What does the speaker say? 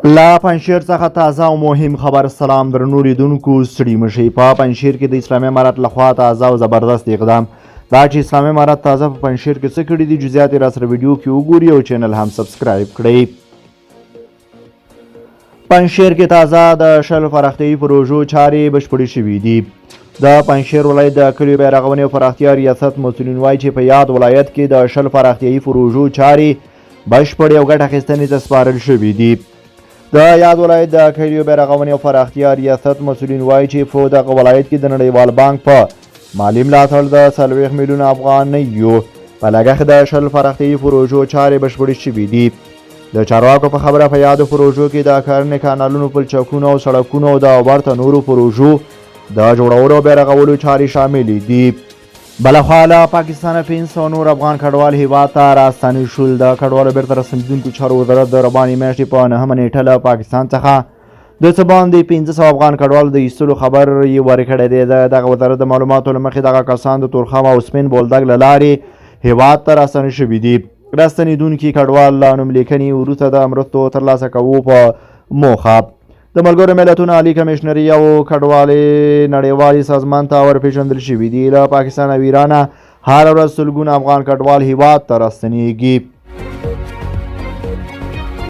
لا پنجشیر څخه تازه او مهم خبر. سلام درنو لیدونکو، ستړي مشئ. په پنجشیر کې د اسلامي امارت لخوا تازه او زبردست اقدام دا چې اسلامي امارت تازه په پنجشیر کې څه کړي دي، جزئیات یې راسره ویډیو کې وګورئ او چینل هم سبسکرایب کړئ. پنجشیر کې تازه د شل پراختیایي پروژو چارې بشپړې شوې دي. د پنجشیر ولایت د کلیو بیا رغونې او پراختیا ریاست مسؤلین وایي چې په یاد ولایت کې د شل پراختیایي پروژو چارې بشپړې او ګټه اخیستنې ته سپارل شوي دي. د یاد ولایت د کلیو بیا رغونې او پراختیا ریاست مسؤلین وایي چې په دغه ولایت کې د نړیوال بانک په مالي ملاتړ د 40 میلیونه افغانیو په لګښت د شل پراختیایي پروژو چارې بشپړې شوي دي. د چارواکو په خبره په یادو پروژو کې د کرنې کانالونو، پلچکونو او سړکونو او د ورته نورو پروژو د جوړولو او بیا رغولو چارې شاملې دي. بلخوا له پاکستانه 500 نور افغان کډوال هیواد ته راستنې شول. د کډوالو بیرته راستنېدونکو چارو وزارت د رباني میاشتې په 9 نیټه له پاکستان څخه د څه باندې 500 افغان کډوالو د ایستلو خبر یې ورکړی دی. دغه وزارت د معلوماتو له مخې دغه کسان د تورخم او سپین بولدک له لارې هیواد ته راستنې شوي دي. راستنېدونکي کډوال له نوملیکنې وروسته د مرستو ترلاسه کوو په موخه د ملګرو ملتونو عالي کمیشنري او کډوالۍ نړیوالي سازمان ته ورپېژندل شوي دي. له پاکستان او ایرانه هره ورځ سلګونه افغان کډوال هیواد ته راستنېږي.